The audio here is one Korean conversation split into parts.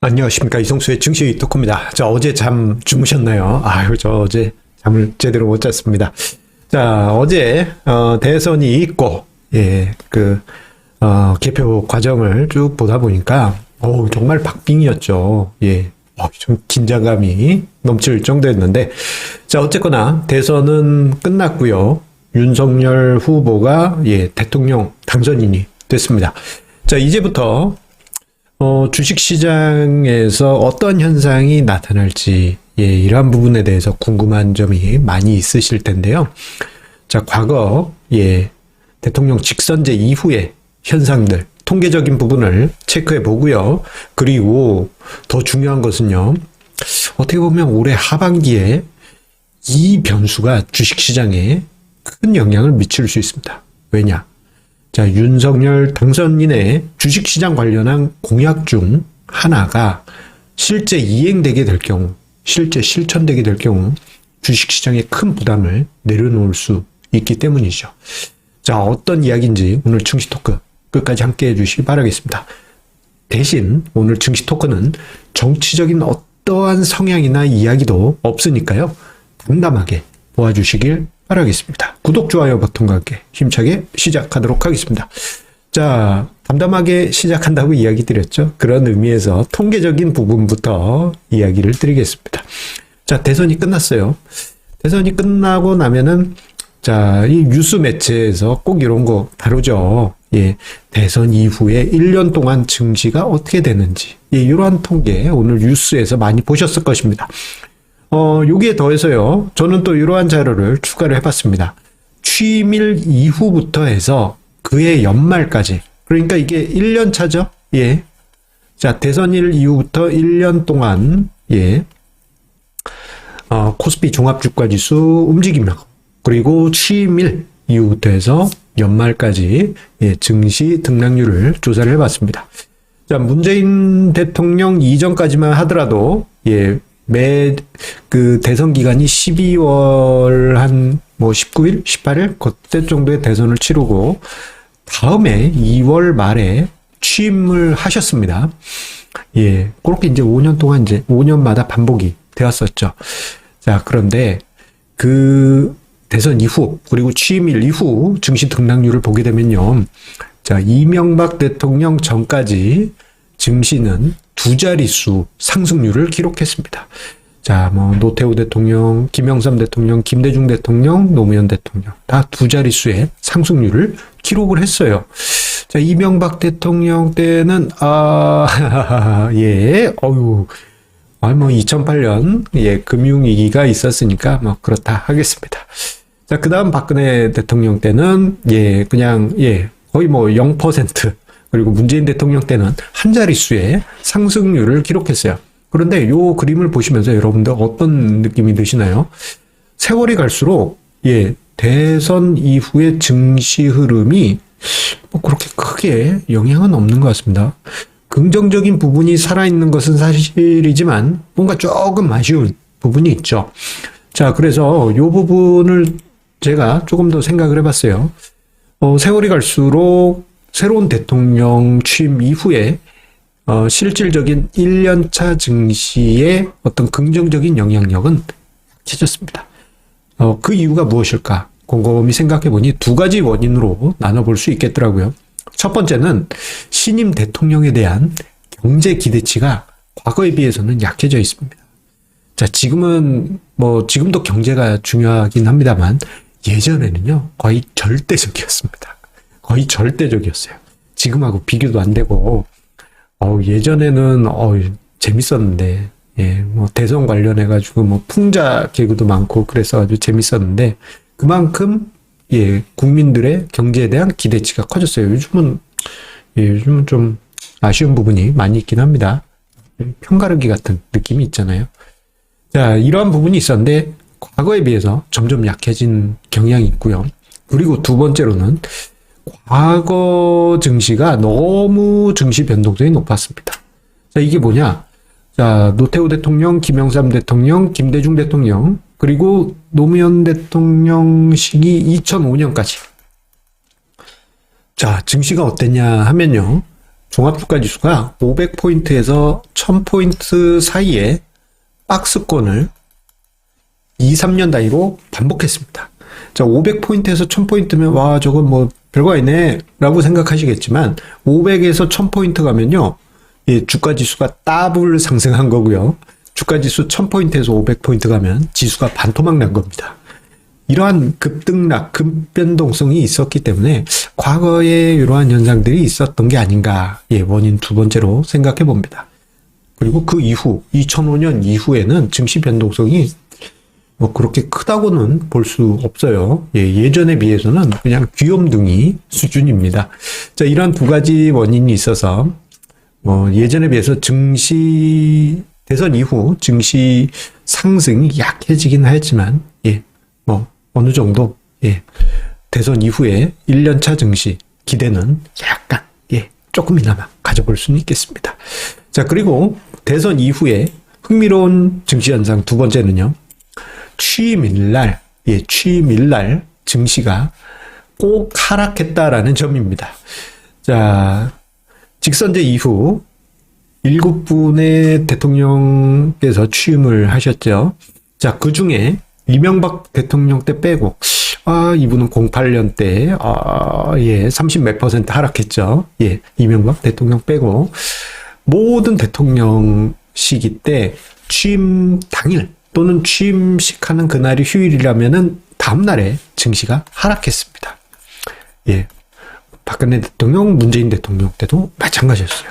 안녕하십니까. 이성수의 증시 토크입니다. 자, 어제 잠 주무셨나요? 아유, 저 어제 잠을 제대로 못 잤습니다. 자, 어제, 대선이 있고, 개표 과정을 쭉 보다 보니까, 정말 박빙이었죠. 좀 긴장감이 넘칠 정도였는데, 자, 어쨌거나 대선은 끝났고요. 윤석열 후보가, 대통령 당선인이 됐습니다. 자, 이제부터 주식시장에서 어떤 현상이 나타날지, 이러한 부분에 대해서 궁금한 점이 많이 있으실 텐데요. 자, 과거, 대통령 직선제 이후의 현상들, 통계적인 부분을 체크해 보고요. 그리고 더 중요한 것은요, 어떻게 보면 올해 하반기에 이 변수가 주식시장에 큰 영향을 미칠 수 있습니다. 왜냐? 자, 윤석열 당선인의 주식시장 관련한 공약 중 하나가 실제 이행되게 될 경우, 실제 실천되게 될 경우 주식시장에 큰 부담을 내려놓을 수 있기 때문이죠. 자, 어떤 이야기인지 오늘 증시 토크 끝까지 함께 해주시기 바라겠습니다. 대신 오늘 증시 토크는 정치적인 어떠한 성향이나 이야기도 없으니까요. 담담하게 보아주시길 바라겠습니다. 구독, 좋아요 버튼과 함께 힘차게 시작하도록 하겠습니다. 자, 담담하게 시작한다고 이야기 드렸죠. 그런 의미에서 통계적인 부분부터 이야기를 드리겠습니다. 자, 대선이 끝났어요. 대선이 끝나고 나면은, 자, 이 뉴스 매체에서 꼭 이런 거 다루죠. 대선 이후에 1년 동안 증시가 어떻게 되는지, 이러한 통계 오늘 뉴스에서 많이 보셨을 것입니다. 여기에 더해서요, 저는 또 이러한 자료를 추가를 해봤습니다. 취임일 이후부터 해서 그해 연말까지. 그러니까 이게 1년 차죠? 자, 대선일 이후부터 1년 동안, 코스피 종합주가지수 움직임력, 그리고 취임일 이후부터 해서 연말까지, 증시 등락률을 조사를 해봤습니다. 자, 문재인 대통령 이전까지만 하더라도, 대선 기간이 12월 19일? 18일? 그때 정도의 대선을 치르고, 다음에 2월 말에 취임을 하셨습니다. 그렇게 이제 5년 동안 5년마다 반복이 되었었죠. 자, 그런데 그 대선 이후, 그리고 취임일 이후 증시 등락률을 보게 되면요. 자, 이명박 대통령 전까지 증시는 두 자릿수 상승률을 기록했습니다. 자, 노태우 대통령, 김영삼 대통령, 김대중 대통령, 노무현 대통령 다 두 자릿수의 상승률을 기록을 했어요. 자, 이명박 대통령 때는 2008년 금융위기가 있었으니까 그렇다 하겠습니다. 자, 그다음 박근혜 대통령 때는 거의 0%, 그리고 문재인 대통령 때는 한 자릿수의 상승률을 기록했어요. 그런데 요 그림을 보시면서 여러분들 어떤 느낌이 드시나요? 세월이 갈수록 대선 이후의 증시 흐름이 그렇게 크게 영향은 없는 것 같습니다. 긍정적인 부분이 살아있는 것은 사실이지만 뭔가 조금 아쉬운 부분이 있죠. 자, 그래서 요 부분을 제가 조금 더 생각을 해봤어요. 세월이 갈수록 새로운 대통령 취임 이후에 실질적인 1년차 증시의 어떤 긍정적인 영향력은 약해졌습니다. 그 이유가 무엇일까? 곰곰이 생각해보니 두 가지 원인으로 나눠볼 수 있겠더라고요. 첫 번째는 신임 대통령에 대한 경제 기대치가 과거에 비해서는 약해져 있습니다. 자, 지금도 경제가 중요하긴 합니다만 예전에는요, 거의 절대적이었습니다. 거의 절대적이었어요. 지금하고 비교도 안 되고, 예전에는, 재밌었는데, 대선 관련해가지고, 풍자 개그도 많고, 그래서 아주 재밌었는데, 그만큼, 국민들의 경제에 대한 기대치가 커졌어요. 요즘은 좀 아쉬운 부분이 많이 있긴 합니다. 편가르기 같은 느낌이 있잖아요. 자, 이러한 부분이 있었는데, 과거에 비해서 점점 약해진 경향이 있고요. 그리고 두 번째로는, 과거 증시가 너무 증시 변동성이 높았습니다. 자, 이게 뭐냐? 자, 노태우 대통령, 김영삼 대통령, 김대중 대통령, 그리고 노무현 대통령 시기 2005년까지. 자, 증시가 어땠냐 하면요. 종합주가지수가 500포인트에서 1000포인트 사이에 박스권을 2, 3년 단위로 반복했습니다. 자, 500포인트에서 1000포인트면 와, 저건 뭐 별거 있네 라고 생각하시겠지만 500에서 1000포인트 가면요, 예, 주가지수가 더블 상승한 거고요. 주가지수 1000포인트에서 500포인트 가면 지수가 반토막 난 겁니다. 이러한 급등락, 급변동성이 있었기 때문에 과거에 이러한 현상들이 있었던 게 아닌가, 예, 원인 두 번째로 생각해 봅니다. 그리고 그 이후 2005년 이후에는 증시 변동성이 뭐 그렇게 크다고는 볼 수 없어요. 예, 예전에 비해서는 그냥 귀염둥이 수준입니다. 자, 이런 두 가지 원인이 있어서 뭐 예전에 비해서 증시 대선 이후 증시 상승이 약해지긴 하였지만, 예, 뭐 어느 정도, 예, 대선 이후에 1년차 증시 기대는 약간, 예, 조금이나마 가져볼 수는 있겠습니다. 자, 그리고 대선 이후에 흥미로운 증시 현상 두 번째는요, 취임일날, 예, 취임일날 증시가 꼭 하락했다라는 점입니다. 자, 직선제 이후 7분의 대통령께서 취임을 하셨죠. 자, 그 중에 이명박 대통령 때 빼고, 이분은 08년 때, 예, 30 몇 % 하락했죠. 예, 이명박 대통령 빼고, 모든 대통령 시기 때 취임 당일 또는 취임식 하는 그날이 휴일이라면은 다음날에 증시가 하락했습니다. 예. 박근혜 대통령, 문재인 대통령 때도 마찬가지였어요.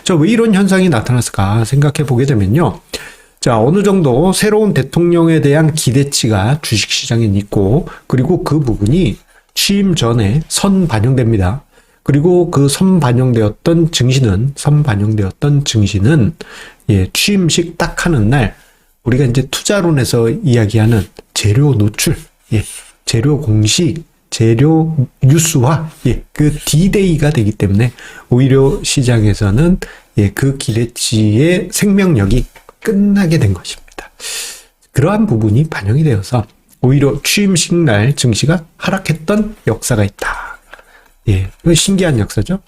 자, 왜 이런 현상이 나타났을까 생각해 보게 되면요. 자, 어느 정도 새로운 대통령에 대한 기대치가 주식시장에 있고, 그리고 그 부분이 취임 전에 선반영됩니다. 그리고 그 선반영되었던 증시는, 예, 취임식 딱 하는 날, 우리가 이제 투자론에서 이야기하는 재료 노출, 예, 재료 공시, 재료 뉴스화, 예, 그 D-Day가 되기 때문에 오히려 시장에서는, 예, 그 기대치의 생명력이 끝나게 된 것입니다. 그러한 부분이 반영이 되어서 오히려 취임식 날 증시가 하락했던 역사가 있다. 예, 신기한 역사죠.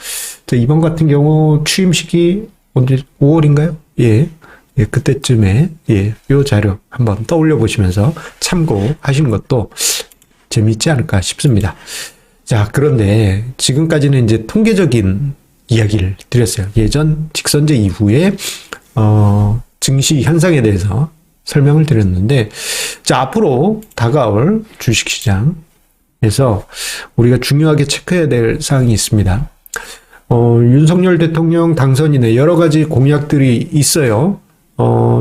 자, 이번 같은 경우 취임식이 언제 5월인가요? 예. 예, 그때쯤에, 예, 요 자료 한번 떠올려 보시면서 참고하시는 것도 재미있지 않을까 싶습니다. 자, 그런데 지금까지는 이제 통계적인 이야기를 드렸어요. 예전 직선제 이후에, 증시 현상에 대해서 설명을 드렸는데, 자, 앞으로 다가올 주식시장에서 우리가 중요하게 체크해야 될 사항이 있습니다. 윤석열 대통령 당선인의 여러 가지 공약들이 있어요.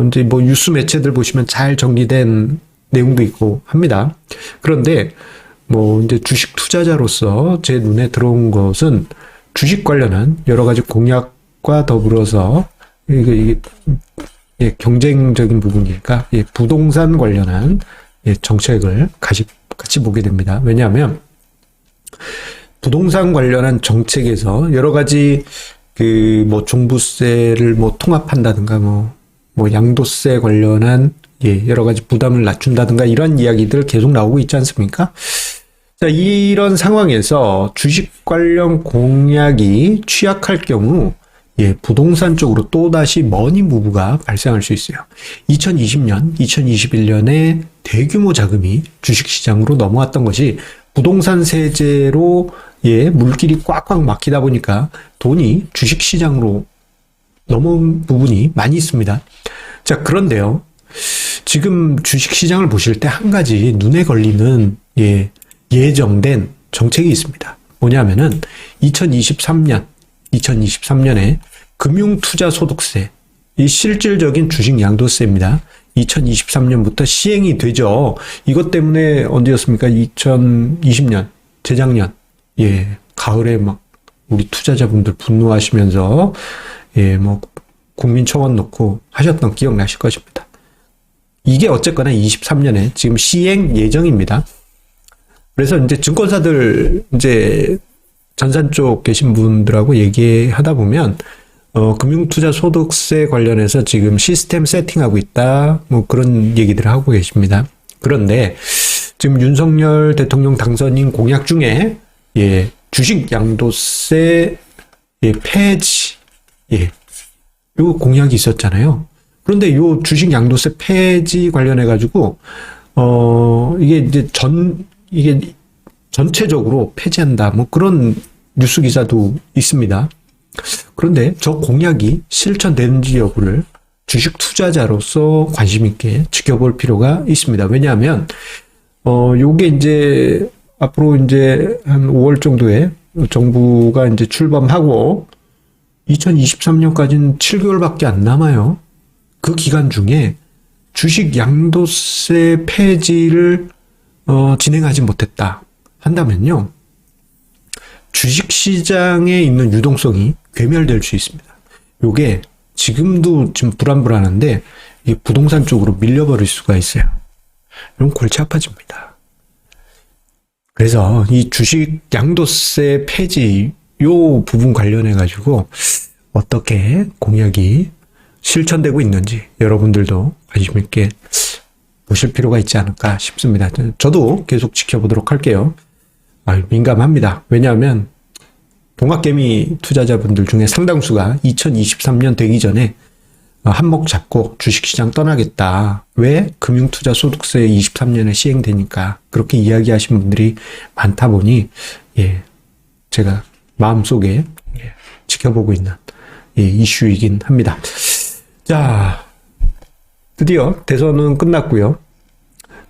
이제 뭐 뉴스 매체들 보시면 잘 정리된 내용도 있고 합니다. 그런데 뭐 이제 주식 투자자로서 제 눈에 들어온 것은 주식 관련한 여러 가지 공약과 더불어서 이게 예, 경쟁적인 부분이니까, 예, 부동산 관련한, 예, 정책을 같이 보게 됩니다. 왜냐하면 부동산 관련한 정책에서 여러 가지 뭐 종부세를 뭐 통합한다든가 뭐 양도세 관련한, 예, 여러 가지 부담을 낮춘다든가 이런 이야기들 계속 나오고 있지 않습니까? 자, 이런 상황에서 주식 관련 공약이 취약할 경우, 예, 부동산 쪽으로 또다시 머니 무브가 발생할 수 있어요. 2020년, 2021년에 대규모 자금이 주식시장으로 넘어왔던 것이 부동산 세제로, 예, 물길이 꽉꽉 막히다 보니까 돈이 주식시장으로 넘어온 부분이 많이 있습니다. 자, 그런데요, 지금 주식시장을 보실 때 한 가지 눈에 걸리는, 예, 예정된 정책이 있습니다. 뭐냐면은 2023년에 금융투자소득세, 이 실질적인 주식 양도세입니다. 2023년부터 시행이 되죠. 이것 때문에 언제였습니까? 2020년, 재작년, 예, 가을에 막 우리 투자자분들 분노하시면서, 예, 뭐 국민청원 넣고 하셨던 기억나실 것입니다. 이게 어쨌거나 23년에 지금 시행 예정입니다. 그래서 이제 증권사들, 이제 전산 쪽 계신 분들하고 얘기하다 보면, 금융투자소득세 관련해서 지금 시스템 세팅하고 있다, 뭐 그런 얘기들을 하고 계십니다. 그런데 지금 윤석열 대통령 당선인 공약 중에, 예, 주식 양도세, 예, 폐지, 예. 요 공약이 있었잖아요. 그런데 요 주식 양도세 폐지 관련해 가지고 이게 이제 이게 전체적으로 폐지한다. 뭐 그런 뉴스 기사도 있습니다. 그런데 저 공약이 실천되는지 여부를 주식 투자자로서 관심 있게 지켜볼 필요가 있습니다. 왜냐하면 요게 이제 앞으로 이제 한 5월 정도에 정부가 이제 출범하고 2023년까지는 7개월밖에 안 남아요. 그 기간 중에 주식 양도세 폐지를 진행하지 못했다 한다면요, 주식 시장에 있는 유동성이 괴멸될 수 있습니다. 요게 지금도 지금 불안불안한데 이 부동산 쪽으로 밀려버릴 수가 있어요. 이런 골치 아파집니다. 그래서 이 주식 양도세 폐지 요 부분 관련해 가지고 어떻게 공약이 실천되고 있는지 여러분들도 관심 있게 보실 필요가 있지 않을까 싶습니다. 저도 계속 지켜보도록 할게요. 민감합니다. 왜냐하면 동학개미 투자자분들 중에 상당수가 2023년 되기 전에 한몫 잡고 주식시장 떠나겠다. 왜? 금융투자소득세 23년에 시행되니까 그렇게 이야기하신 분들이 많다 보니 제가 마음속에 지켜보고 있는 이슈이긴 합니다. 자, 드디어 대선은 끝났고요.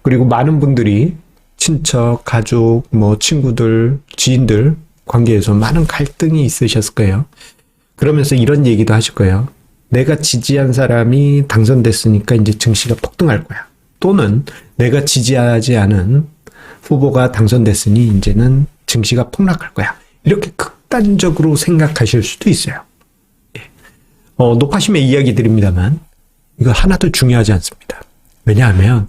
그리고 많은 분들이 친척, 가족, 뭐 친구들, 지인들 관계에서 많은 갈등이 있으셨을 거예요. 그러면서 이런 얘기도 하실 거예요. 내가 지지한 사람이 당선됐으니까 이제 증시가 폭등할 거야. 또는 내가 지지하지 않은 후보가 당선됐으니 이제는 증시가 폭락할 거야. 이렇게 극단적으로 생각하실 수도 있어요. 높아심의 이야기 드립니다만 이거 하나도 중요하지 않습니다. 왜냐하면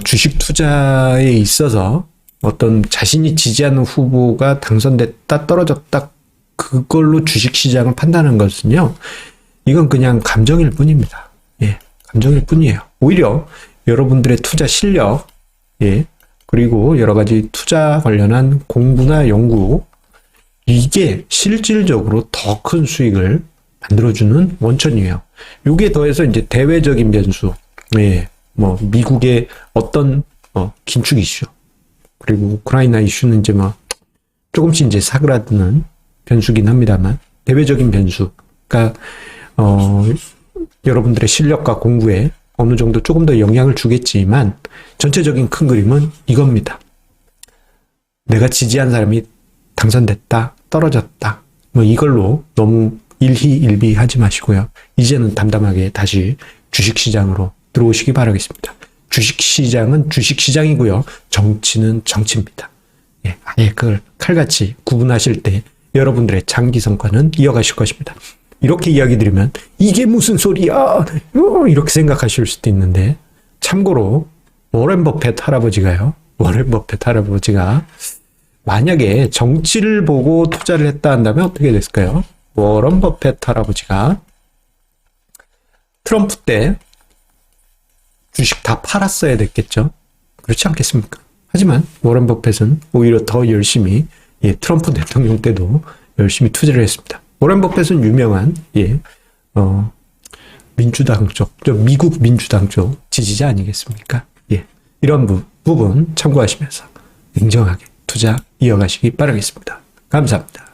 주식 투자에 있어서 어떤 자신이 지지하는 후보가 당선됐다 떨어졌다 그걸로 주식 시장을 판단하는 것은요, 이건 그냥 감정일 뿐입니다. 감정일 뿐이에요. 오히려 여러분들의 투자 실력, 그리고 여러 가지 투자 관련한 공부나 연구, 이게 실질적으로 더 큰 수익을 만들어주는 원천이에요. 요게 더해서 이제 대외적인 변수, 뭐 미국의 어떤 긴축 이슈, 그리고 우크라이나 이슈는 이제 뭐 조금씩 이제 사그라드는 변수긴 합니다만, 대외적인 변수가 여러분들의 실력과 공부에 어느 정도 조금 더 영향을 주겠지만 전체적인 큰 그림은 이겁니다. 내가 지지한 사람이 당선됐다, 떨어졌다, 뭐 이걸로 너무 일희일비하지 마시고요. 이제는 담담하게 다시 주식시장으로 들어오시기 바라겠습니다. 주식시장은 주식시장이고요. 정치는 정치입니다. 아예 그걸 칼같이 구분하실 때 여러분들의 장기 성과는 이어가실 것입니다. 이렇게 이야기 드리면 이게 무슨 소리야? 이렇게 생각하실 수도 있는데, 참고로 워렌 버핏 할아버지가요. 워렌 버핏 할아버지가 만약에 정치를 보고 투자를 했다 한다면 어떻게 됐을까요? 워런 버핏 할아버지가 트럼프 때 주식 다 팔았어야 됐겠죠. 그렇지 않겠습니까? 하지만 워런 버핏은 오히려 더 열심히 트럼프 대통령 때도 열심히 투자를 했습니다. 워런 버핏은 유명한 민주당 쪽, 미국 민주당 쪽 지지자 아니겠습니까? 이런 부분 참고하시면서 냉정하게 투자 이어가시기 바라겠습니다. 감사합니다.